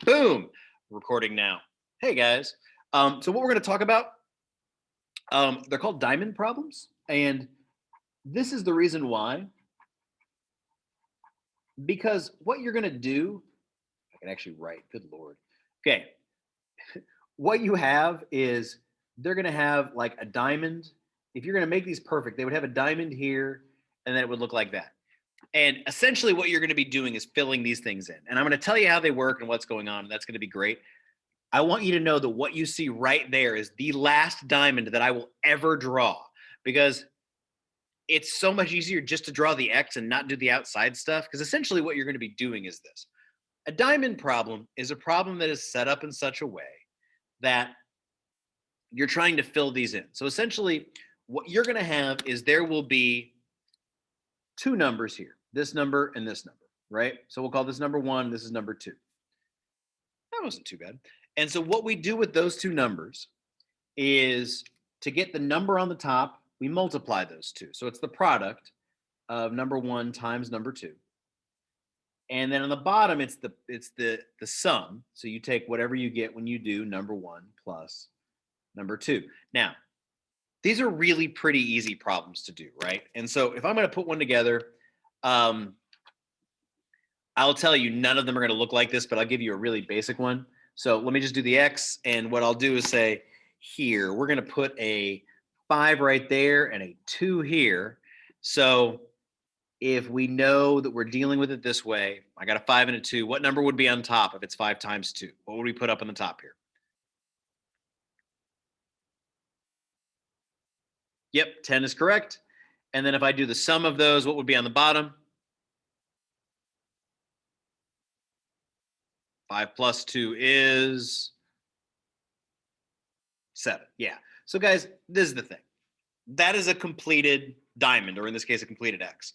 Boom. Recording now. Hey guys. So what we're going to talk about, they're called diamond problems. And this is the reason why. Because what you're going to do, I can actually write, good Lord. Okay. What you have is they're going to have like a diamond. If you're going to make these perfect, they would have a diamond here, and then it would look like that. And essentially what you're going to be doing is filling these things in. And I'm going to tell you how they work and what's going on. And that's going to be great. I want you to know that what you see right there is the last diamond that I will ever draw, because it's so much easier just to draw the X and not do the outside stuff. Because essentially what you're going to be doing is this. A diamond problem is a problem that is set up in such a way that you're trying to fill these in. So essentially what you're going to have is there will be two numbers here, this number and this number, right? So we'll call this number 1, this is number 2. That wasn't too bad. And so what we do with those two numbers is to get the number on the top, we multiply those two. So it's the product of number 1 times number 2. And then on the bottom, it's the sum. So you take whatever you get when you do number 1 plus number 2. Now, these are really pretty easy problems to do, right? And so if I'm going to put one together, I'll tell you none of them are going to look like this, but I'll give you a really basic one. So let me just do the X. And what I'll do is say here, we're going to put a 5 right there and a 2 here. So if we know that we're dealing with it this way, I got a 5 and a 2. What number would be on top if it's 5 times 2? What would we put up on the top here? Yep, 10 is correct. And then if I do the sum of those, what would be on the bottom? 5 plus 2 is 7. Yeah. So guys, this is the thing. That is a completed diamond, or in this case, a completed X.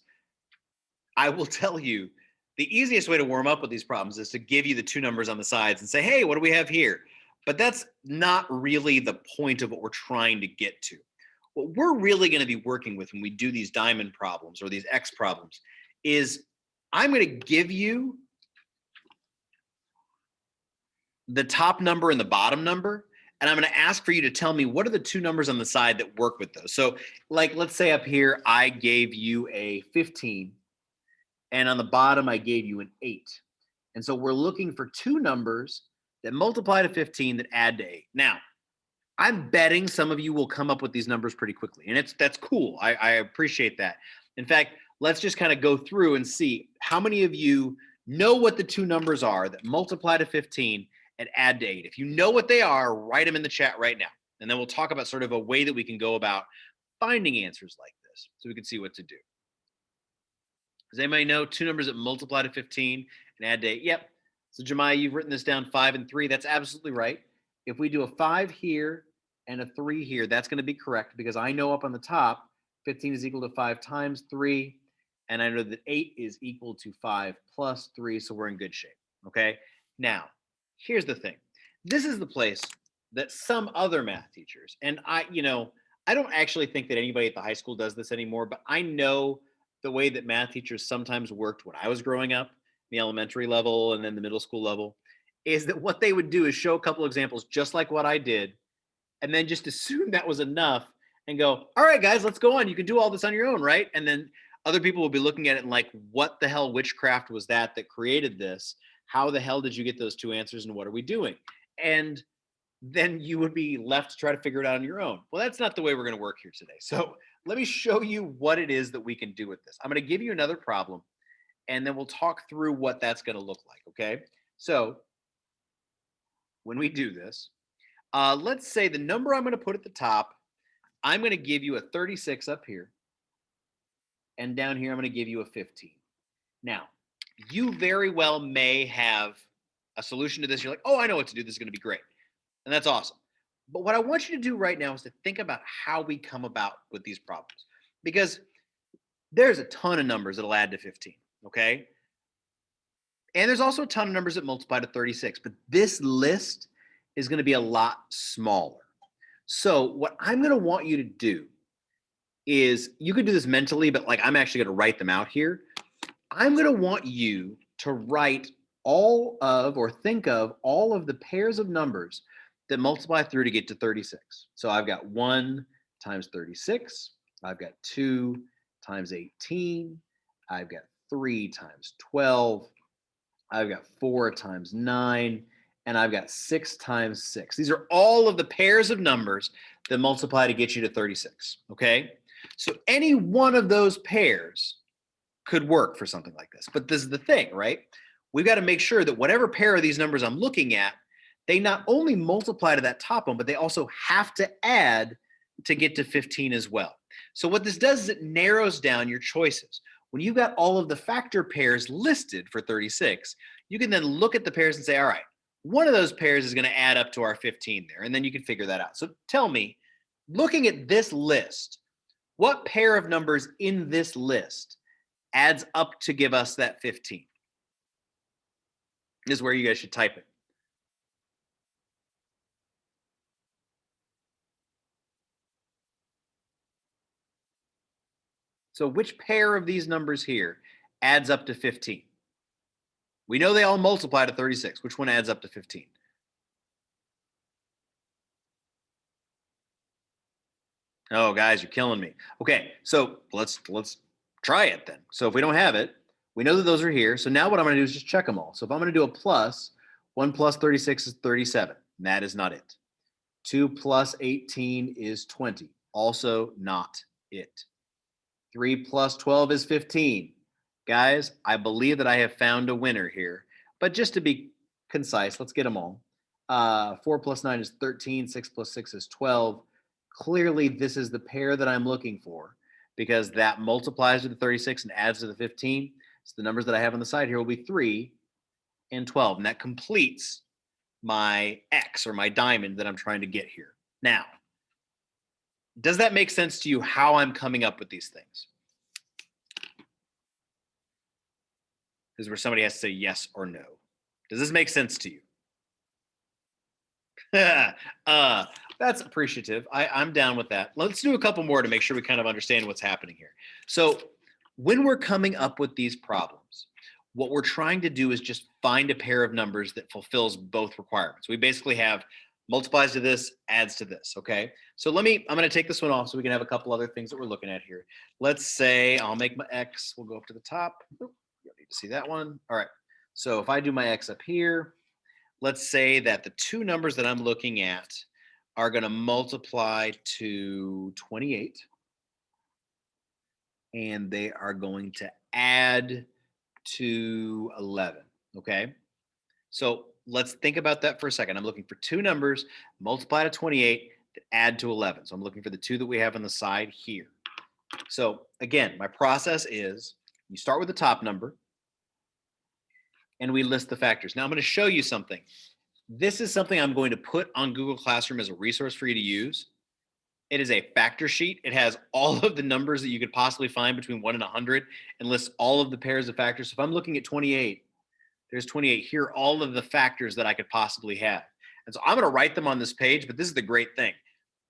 I will tell you, the easiest way to warm up with these problems is to give you the two numbers on the sides and say, hey, what do we have here? But that's not really the point of what we're trying to get to. What we're really going to be working with when we do these diamond problems or these X problems is I'm going to give you the top number and the bottom number, and I'm going to ask for you to tell me what are the two numbers on the side that work with those. So like, let's say up here, I gave you a 15, and on the bottom, I gave you an 8. And so we're looking for two numbers that multiply to 15 that add to 8. Now, I'm betting some of you will come up with these numbers pretty quickly, and that's cool. I appreciate that. In fact, let's just kind of go through and see how many of you know what the two numbers are that multiply to 15 and add to 8. If you know what they are, write them in the chat right now, and then we'll talk about sort of a way that we can go about finding answers like this so we can see what to do. Does anybody know two numbers that multiply to 15 and add to 8? Yep. So Jemiah, you've written this down, 5 and 3. That's absolutely right. If we do a 5 here and a 3 here, that's going to be correct because I know up on the top, 15 is equal to 5 times 3. And I know that 8 is equal to 5 plus 3. So we're in good shape. Okay. Now, here's the thing. This is the place that some other math teachers, and I don't actually think that anybody at the high school does this anymore, but I know the way that math teachers sometimes worked when I was growing up, the elementary level and then the middle school level, is that what they would do is show a couple examples just like what I did, and then just assume that was enough and go, all right, guys, let's go on. You can do all this on your own, right? And then other people will be looking at it and like, what the hell witchcraft was that created this? How the hell did you get those two answers and what are we doing? And then you would be left to try to figure it out on your own. Well, that's not the way we're going to work here today. So let me show you what it is that we can do with this. I'm going to give you another problem, and then we'll talk through what that's going to look like, okay? So when we do this, let's say the number I'm going to put at the top, I'm going to give you a 36 up here, and down here I'm going to give you a 15. Now, you very well may have a solution to this. You're like, oh, I know what to do. This is going to be great. And that's awesome. But what I want you to do right now is to think about how we come about with these problems, because there's a ton of numbers that'll add to 15, okay? And there's also a ton of numbers that multiply to 36, but this list is going to be a lot smaller. So what I'm going to want you to do is, you could do this mentally, but like I'm actually going to write them out here. I'm going to want you to write all of, or think of all of the pairs of numbers that multiply through to get to 36. So I've got 1 times 36. I've got 2 times 18. I've got 3 times 12. I've got 4 times 9. And I've got 6 times 6. These are all of the pairs of numbers that multiply to get you to 36. Okay? So any one of those pairs could work for something like this. But this is the thing, right? We've got to make sure that whatever pair of these numbers I'm looking at, they not only multiply to that top one, but they also have to add to get to 15 as well. So what this does is it narrows down your choices. When you've got all of the factor pairs listed for 36, you can then look at the pairs and say, all right, one of those pairs is going to add up to our 15 there, and then you can figure that out. So tell me, looking at this list, what pair of numbers in this list adds up to give us that 15? This is where you guys should type it. So which pair of these numbers here adds up to 15? We know they all multiply to 36. Which one adds up to 15? Oh, guys, you're killing me. Okay, so let's try it then. So if we don't have it, we know that those are here. So now what I'm going to do is just check them all. So if I'm going to do a plus, 1 plus 36 is 37. And that is not it. 2 plus 18 is 20. Also not it. 3 plus 12 is 15. Guys, I believe that I have found a winner here. But just to be concise, let's get them all. 4 plus 9 is 13. 6 plus 6 is 12. Clearly, this is the pair that I'm looking for because that multiplies to the 36 and adds to the 15. So the numbers that I have on the side here will be 3 and 12. And that completes my X or my diamond that I'm trying to get here. Now, does that make sense to you how I'm coming up with these things? This is where somebody has to say yes or no. Does this make sense to you? That's appreciative. I'm down with that. Let's do a couple more to make sure we kind of understand what's happening here. So when we're coming up with these problems, what we're trying to do is just find a pair of numbers that fulfills both requirements. We basically have multiplies to this, adds to this, okay? So I'm going to take this one off so we can have a couple other things that we're looking at here. Let's say I'll make my X, we'll go up to the top. You don't need to see that one. All right, so if I do my X up here, let's say that the two numbers that I'm looking at are going to multiply to 28, and they are going to add to 11, okay? So let's think about that for a second. I'm looking for two numbers, multiply to 28, that add to 11. So I'm looking for the two that we have on the side here. So again, my process is you start with the top number, and we list the factors. Now I'm going to show you something. This is something I'm going to put on Google Classroom as a resource for you to use. It is a factor sheet. It has all of the numbers that you could possibly find between 1 and 100 and lists all of the pairs of factors. So if I'm looking at 28, there's 28. Here are all of the factors that I could possibly have. And so I'm going to write them on this page, but this is the great thing.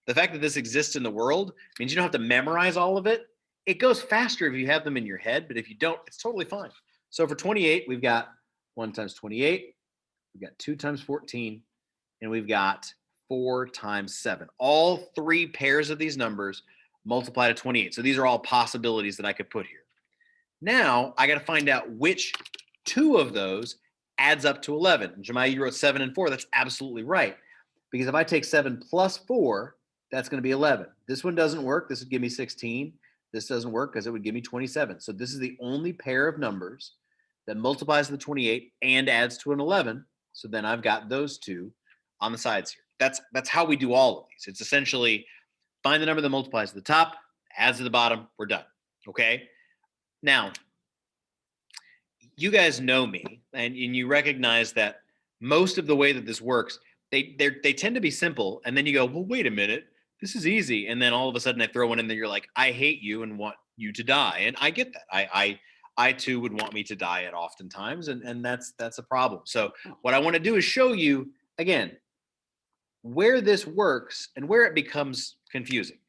The fact that this exists in the world means you don't have to memorize all of it. It goes faster if you have them in your head, but if you don't, it's totally fine. So for 28, we've got 1 times 28. We've got 2 times 14, and we've got 4 times 7. All three pairs of these numbers multiply to 28. So these are all possibilities that I could put here. Now I got to find out which two of those adds up to 11. Jemiah, you wrote 7 and 4. That's absolutely right. Because if I take 7 plus 4, that's going to be 11. This one doesn't work. This would give me 16. This doesn't work because it would give me 27. So this is the only pair of numbers that multiplies to the 28 and adds to an 11. So then I've got those two on the sides here. That's how we do all of these. It's essentially find the number that multiplies to the top, adds to the bottom, we're done. Okay? Now, you guys know me, and you recognize that most of the way that this works, they tend to be simple, and then you go, well, wait a minute, this is easy, and then all of a sudden I throw one in there, you're like, I hate you and want you to die, and I get that. I too would want me to die at oftentimes, and that's a problem. So what I want to do is show you again where this works and where it becomes confusing.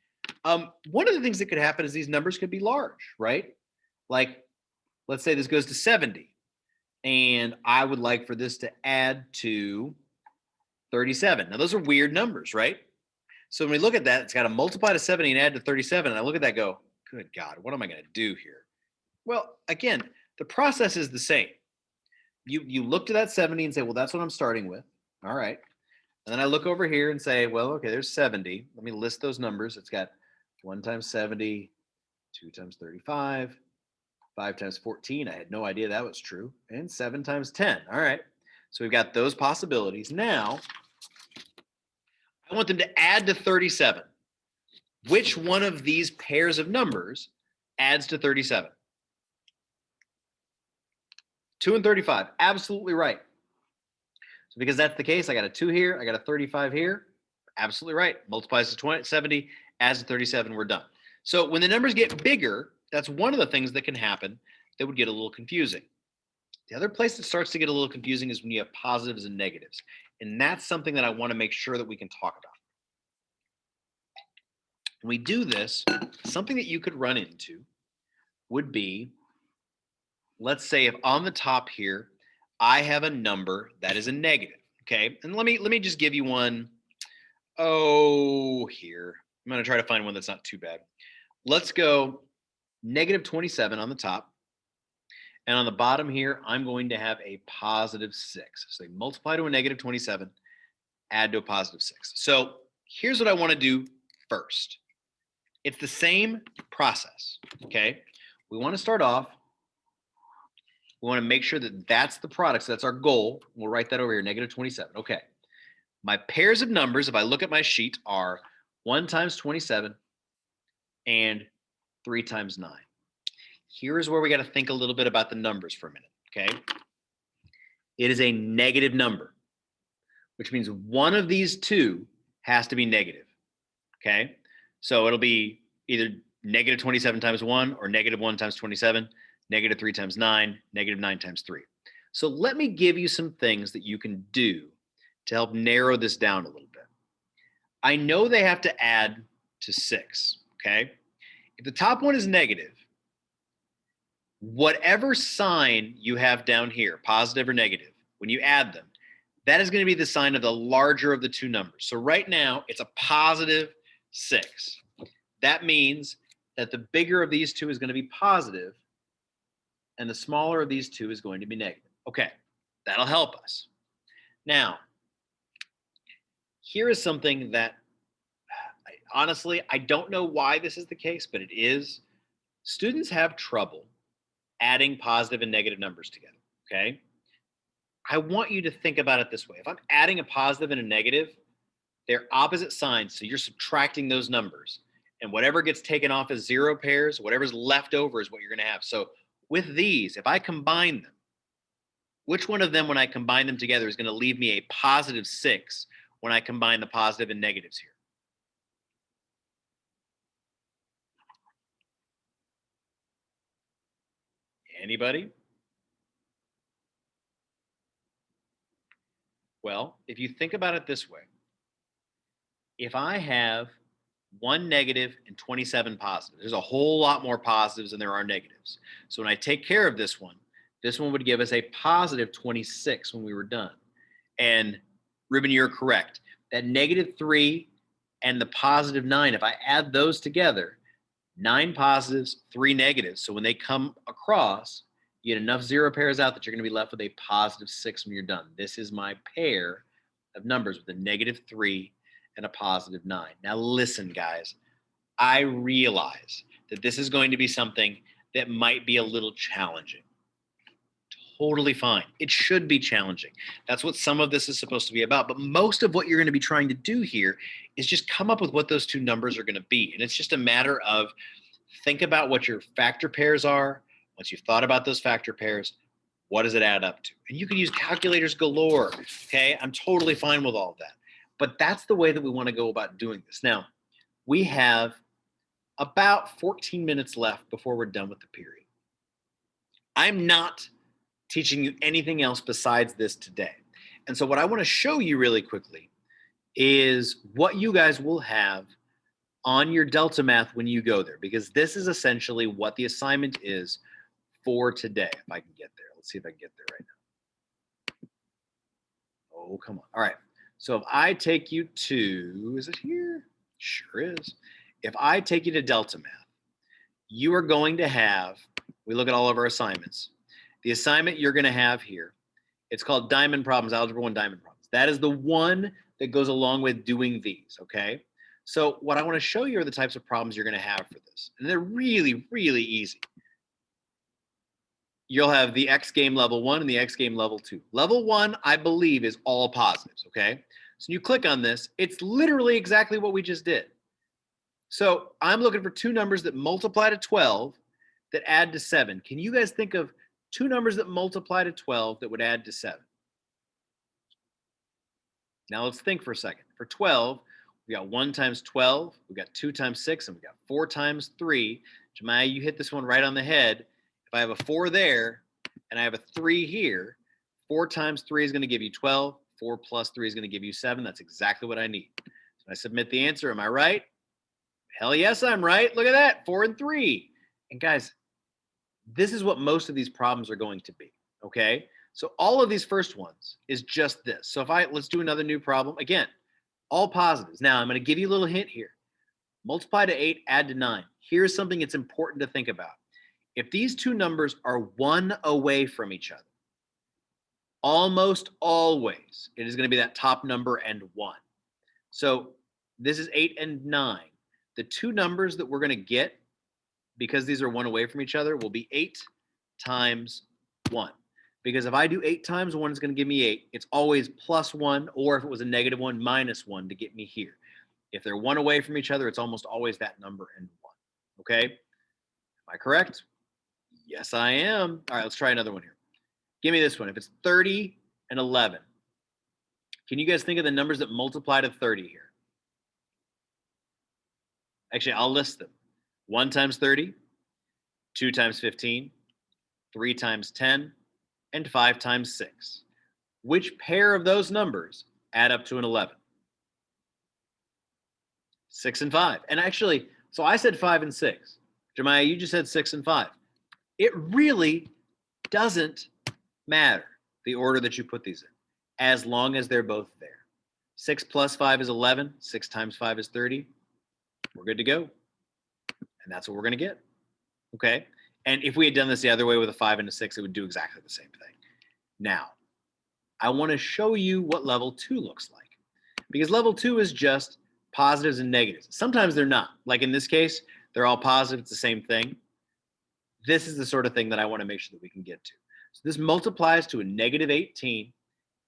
One of the things that could happen is these numbers could be large, right? Like, let's say this goes to 70, And I would like for this to add to 37. Now, those are weird numbers, right? So when we look at that, it's got to multiply to 70 and add to 37. And I look at that and go, good God, what am I going to do here? Well, again, the process is the same. You look to that 70 and say, well, that's what I'm starting with. All right. And then I look over here and say, well, okay, there's 70. Let me list those numbers. It's got 1 times 70, 2 times 35, 5 times 14. I had no idea that was true. And 7 times 10. All right. So we've got those possibilities. Now, I want them to add to 37. Which one of these pairs of numbers adds to 37? 2 and 35. Absolutely right. So because that's the case, I got a 2 here. I got a 35 here. Absolutely right. Multiplies to 70, adds to 37. We're done. So when the numbers get bigger, that's one of the things that can happen that would get a little confusing. The other place that starts to get a little confusing is when you have positives and negatives. And that's something that I want to make sure that we can talk about. When we do this, something that you could run into would be, let's say if on the top here, I have a number that is a negative, okay? And let me just give you one. Oh, here. I'm going to try to find one that's not too bad. Let's go negative 27 on the top. And on the bottom here, I'm going to have a positive 6. So they multiply to a negative 27, add to a positive 6. So here's what I want to do first. It's the same process, okay? We want to start off. We want to make sure that that's the product. So that's our goal. We'll write that over here, negative 27. Okay. My pairs of numbers, if I look at my sheet, are 1 times 27 and 3 times 9. Here's where we got to think a little bit about the numbers for a minute, okay? It is a negative number, which means one of these two has to be negative, okay? So it'll be either negative 27 times 1 or negative 1 times 27, negative 3 times 9, negative 9 times 3. So let me give you some things that you can do to help narrow this down a little bit. I know they have to add to 6, okay? If the top one is negative, whatever sign you have down here, positive or negative, when you add them, that is going to be the sign of the larger of the two numbers. So right now, it's a positive 6. That means that the bigger of these two is going to be positive, and the smaller of these two is going to be negative. Okay, that'll help us. Now, here is something that, honestly, I don't know why this is the case, but it is. Students have trouble adding positive and negative numbers together, okay? I want you to think about it this way. If I'm adding a positive and a negative, they're opposite signs, so you're subtracting those numbers. And whatever gets taken off as 0 pairs, whatever's left over is what you're going to have. So with these, if I combine them, which one of them, when I combine them together, is going to leave me a positive 6 when I combine the positive and negatives here? Anybody? Well, if you think about it this way, if I have 1 negative and 27 positive, there's a whole lot more positives than there are negatives. So when I take care of this one would give us a positive 26 when we were done. And Ruben, you're correct. That negative 3 and the positive 9, if I add those together, 9 positives, 3 negatives. So when they come across, you get enough 0 pairs out that you're going to be left with a positive 6 when you're done. This is my pair of numbers with a negative 3 and a positive 9. Now listen, guys, I realize that this is going to be something that might be a little challenging. Totally fine. It should be challenging. That's what some of this is supposed to be about. But most of what you're going to be trying to do here is just come up with what those two numbers are going to be. And it's just a matter of think about what your factor pairs are. Once you've thought about those factor pairs, what does it add up to? And you can use calculators galore. Okay. I'm totally fine with all of that. But that's the way that we want to go about doing this. Now, we have about 14 minutes left before we're done with the period. I'm not teaching you anything else besides this today. And so what I want to show you really quickly is what you guys will have on your Delta Math when you go there, because this is essentially what the assignment is for today. If I can get there, let's see if I can get there right now. Oh, come on. All right. So if I take you to, is it here? Sure is. If I take you to Delta Math, you are going to have, we look at all of our assignments. The assignment you're going to have here, it's called Diamond Problems, Algebra 1 Diamond Problems. That is the one that goes along with doing these, okay? So what I want to show you are the types of problems you're going to have for this. And they're really, really easy. You'll have the X game level 1 and the X game level 2. Level 1, I believe, is all positives, okay? So you click on this, it's literally exactly what we just did. So I'm looking for two numbers that multiply to 12 that add to 7. Can you guys think of two numbers that multiply to 12 that would add to 7? Now let's think for a second. For 12, we got 1 times 12, we got 2 times 6, and we got 4 times 3. Jemiah, you hit this one right on the head. If I have a 4 there and I have a 3 here, 4 times 3 is going to give you 12. 4 plus 3 is going to give you 7. That's exactly what I need. So I submit the answer. Am I right? Hell yes, I'm right. Look at that, 4 and 3. And guys, this is what most of these problems are going to be, okay? So all of these first ones is just this. So let's do another new problem. Again, all positives. Now I'm going to give you a little hint here. Multiply to 8, add to 9. Here's something that's important to think about. If these two numbers are 1 away from each other, almost always it is going to be that top number and 1. So this is 8 and 9. The two numbers that we're going to get, because these are 1 away from each other, will be 8 times 1. Because if I do 8 times 1, it's going to give me 8. It's always plus 1, or if it was a negative 1, minus 1 to get me here. If they're 1 away from each other, it's almost always that number and 1. Okay? Am I correct? Yes, I am. All right, let's try another one here. Give me this one. If it's 30 and 11, can you guys think of the numbers that multiply to 30 here? Actually, I'll list them. 1 times 30, 2 times 15, 3 times 10, and 5 times 6. Which pair of those numbers add up to an 11? 6 and 5. And actually, so I said 5 and 6. Jemiah, you just said 6 and 5. It really doesn't matter the order that you put these in, as long as they're both there. 6 plus 5 is 11. 6 times 5 is 30. We're good to go. And that's what we're going to get. Okay? And if we had done this the other way with a 5 and a 6, it would do exactly the same thing. Now, I want to show you what level 2 looks like. Because level 2 is just positives and negatives. Sometimes they're not. Like in this case, they're all positive. It's the same thing. This is the sort of thing that I want to make sure that we can get to. So this multiplies to a negative 18,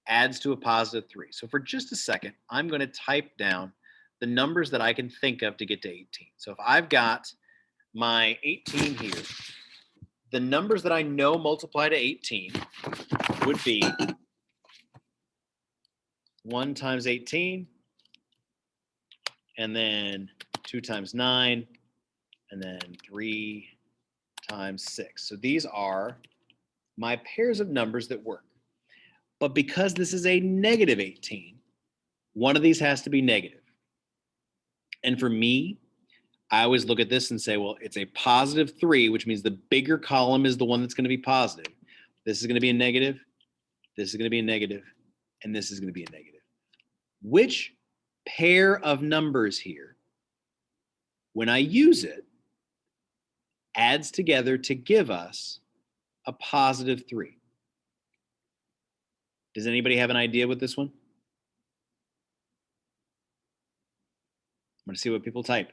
adds to a positive 3. So for just a second, I'm going to type down the numbers that I can think of to get to 18. So if I've got my 18 here, the numbers that I know multiply to 18 would be 1 times 18, and then 2 times 9, and then 3 times 6. So these are my pairs of numbers that work. But because this is a negative 18, one of these has to be negative. And for me, I always look at this and say, well, it's a positive 3, which means the bigger column is the one that's going to be positive. This is going to be a negative, this is going to be a negative, and this is going to be a negative. Which pair of numbers here, when I use it, adds together to give us a positive 3? Does anybody have an idea with this one? I'm going to see what people type.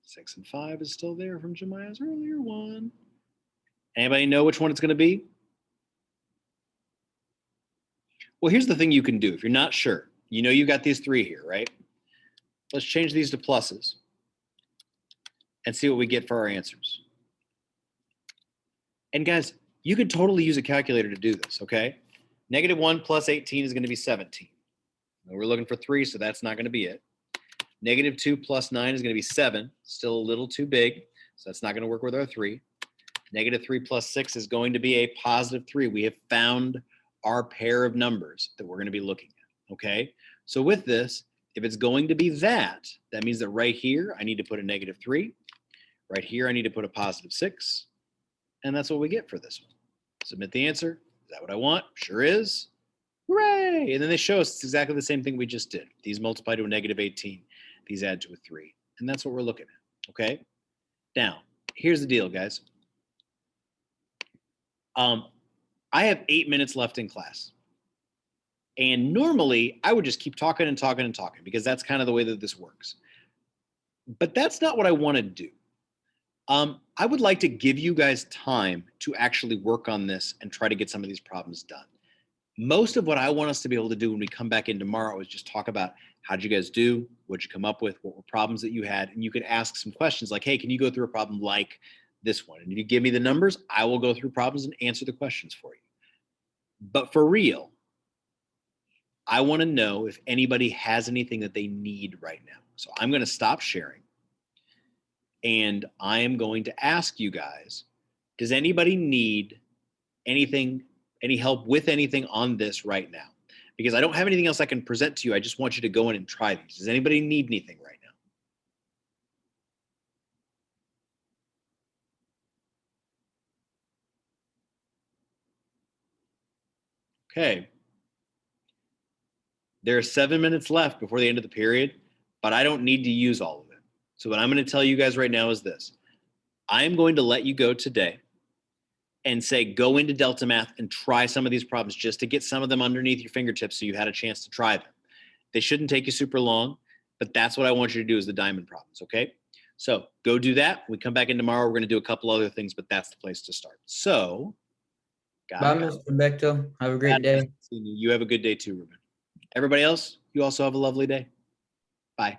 6 and 5 is still there from Jemiah's earlier one. Anybody know which one it's going to be? Well, here's the thing you can do. If you're not sure, you know you got these 3 here, right? Let's change these to pluses and see what we get for our answers. And guys, you could totally use a calculator to do this, okay? Negative 1 plus 18 is going to be 17. We're looking for 3, so that's not going to be it. Negative 2 plus 9 is going to be 7. Still a little too big, so that's not going to work with our 3. Negative 3 plus 6 is going to be a positive 3. We have found our pair of numbers that we're going to be looking at, okay? So with this, if it's going to be that, that means that right here, I need to put a negative 3. Right here, I need to put a positive 6. And that's what we get for this one. Submit the answer. Is that what I want? Sure is. Hooray! And then they show us it's exactly the same thing we just did. These multiply to a negative 18. These add to a 3. And that's what we're looking at, okay? Now, here's the deal, guys. I have 8 minutes left in class. And normally, I would just keep talking and talking and talking because that's kind of the way that this works. But that's not what I want to do. I would like to give you guys time to actually work on this and try to get some of these problems done. Most of what I want us to be able to do when we come back in tomorrow is just talk about how did you guys do, what did you come up with, what were problems that you had, and you could ask some questions like, hey, can you go through a problem like this one? And if you give me the numbers, I will go through problems and answer the questions for you. But for real, I want to know if anybody has anything that they need right now. So I'm going to stop sharing. And I am going to ask you guys, does anybody need anything, any help with anything on this right now? Because I don't have anything else I can present to you. I just want you to go in and try these. Does anybody need anything right now? Okay. There are 7 minutes left before the end of the period, but I don't need to use all of it. So what I'm going to tell you guys right now is this. I am going to let you go today and say, go into Delta Math and try some of these problems just to get some of them underneath your fingertips so you had a chance to try them. They shouldn't take you super long, but that's what I want you to do is the diamond problems, okay? So go do that. When we come back in tomorrow, we're going to do a couple other things, but that's the place to start. So, Bye, Mr. Bechtel. Have a great day. You have a good day too, Ruben. Everybody else, you also have a lovely day. Bye.